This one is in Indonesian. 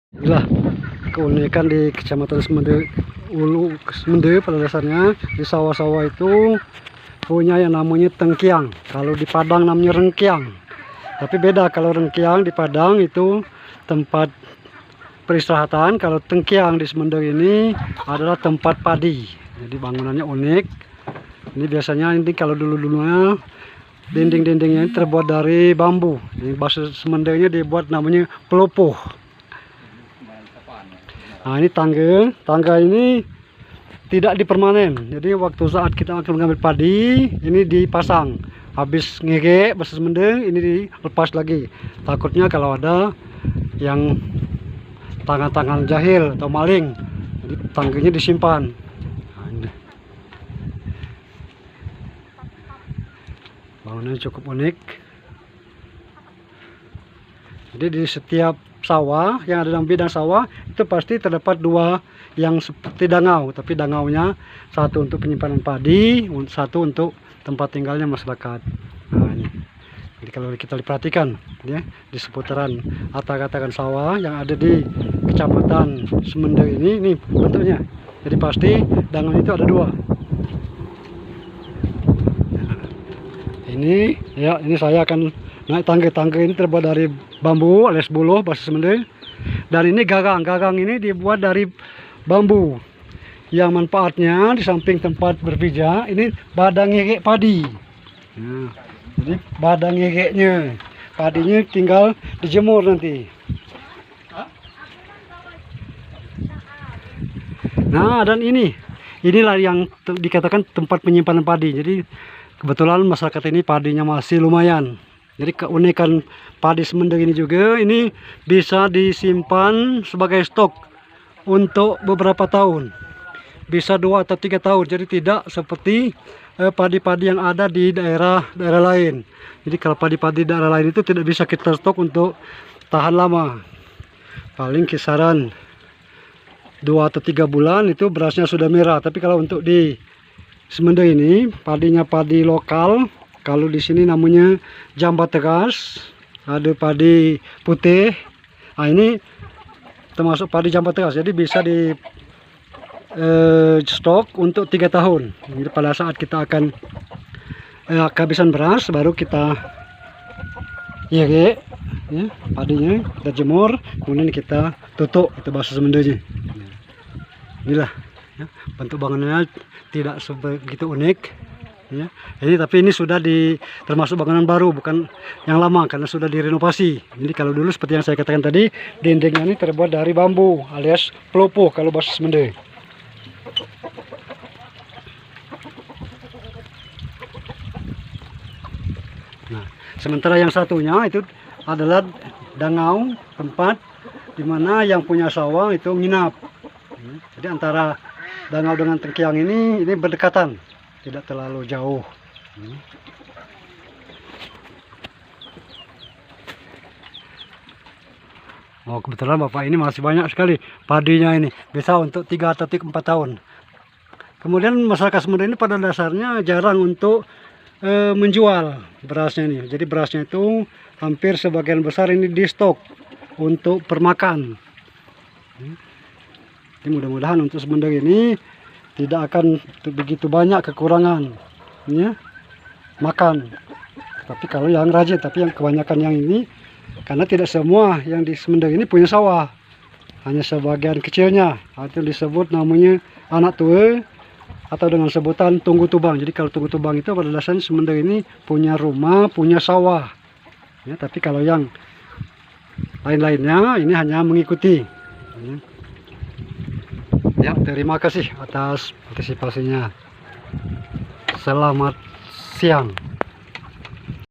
Inilah keunikan di Kecamatan Semende Ulu Semende. Pada dasarnya di sawah-sawah itu punya yang namanya tengkiang. Kalau di Padang namanya rengkiang. Tapi beda, kalau rengkiang di Padang itu tempat peristirahatan. Kalau tengkiang di Semende ini adalah tempat padi. Jadi bangunannya unik. Ini biasanya ini kalau dulu-dulunya dinding-dindingnya terbuat dari bambu. Ini bahasa Semendenya dibuat namanya pelopoh. Nah, ini tangga ini tidak dipermanen. Jadi waktu saat kita akan mengambil padi, ini dipasang. Habis ngege bahasa Semendeng, ini dilepas lagi. Takutnya kalau ada yang tangan-tangan jahil atau maling, jadi tangganya disimpan. Nah, ini. Bangunannya cukup unik. Jadi di setiap sawah yang ada dalam bidang sawah itu pasti terdapat dua yang seperti dangau, tapi dangaunya satu untuk penyimpanan padi, satu untuk tempat tinggalnya masyarakat. Nah, ini. Jadi kalau kita perhatikan ya, di seputaran katakan sawah yang ada di Kecamatan Semende ini bentuknya. Jadi pasti dangau itu ada dua. Ini ya, ini saya akan naik tangga ini terbuat dari bambu alias buluh bahasa Semende. Dan ini gagang ini dibuat dari bambu yang manfaatnya di samping tempat berpijak ini badang ngegek padi. Nah, jadi badang ngegeknya, padinya tinggal dijemur nanti. Nah, dan inilah yang dikatakan tempat penyimpanan padi. Jadi kebetulan masyarakat ini padinya masih lumayan. Jadi keunikan padi Semende ini juga, ini bisa disimpan sebagai stok untuk beberapa tahun. Bisa 2 atau 3 tahun. Jadi tidak seperti padi-padi yang ada di daerah lain. Jadi kalau padi-padi daerah lain itu tidak bisa kita stok untuk tahan lama. Paling kisaran 2 atau 3 bulan itu berasnya sudah merah. Tapi kalau untuk di Semende ini, padinya padi lokal. Kalau di sini namanya jambat tegas, ada padi putih. Nah, ini termasuk padi jambat tegas. Jadi bisa di stok untuk 3 tahun. Jadi pada saat kita akan kehabisan beras, baru kita ya padinya kita jemur, kemudian kita tutup. Itu bahasa Semendenya. Inilah ya, bentuk bangunannya tidak sebegitu unik. Ya, tapi ini sudah termasuk bangunan baru, bukan yang lama karena sudah direnovasi. Jadi kalau dulu seperti yang saya katakan tadi, dindingnya ini terbuat dari bambu alias pelopoh kalau bahasa Semende. Nah, sementara yang satunya itu adalah dangau, tempat dimana yang punya sawah itu nginap. Jadi antara dangau dengan tengkiang ini berdekatan. Tidak terlalu jauh. Oh, kebetulan Bapak ini masih banyak sekali padinya ini. Bisa untuk 3 atau 4 tahun. Kemudian masyarakat Semende ini pada dasarnya jarang untuk menjual berasnya ini. Jadi berasnya itu hampir sebagian besar ini di stok untuk permakan. Jadi mudah-mudahan untuk Semende ini tidak akan begitu banyak kekurangan ya, makan. Tapi kalau yang rajin, tapi yang kebanyakan yang ini, karena tidak semua yang di Semende ini punya sawah, hanya sebagian kecilnya. Itu disebut namanya anak tua atau dengan sebutan tunggu tubang. Jadi kalau tunggu tubang itu pada dasarnya Semende ini punya rumah, punya sawah ya, tapi kalau yang lain-lainnya ini hanya mengikuti ya. Ya, terima kasih atas partisipasinya. Selamat siang.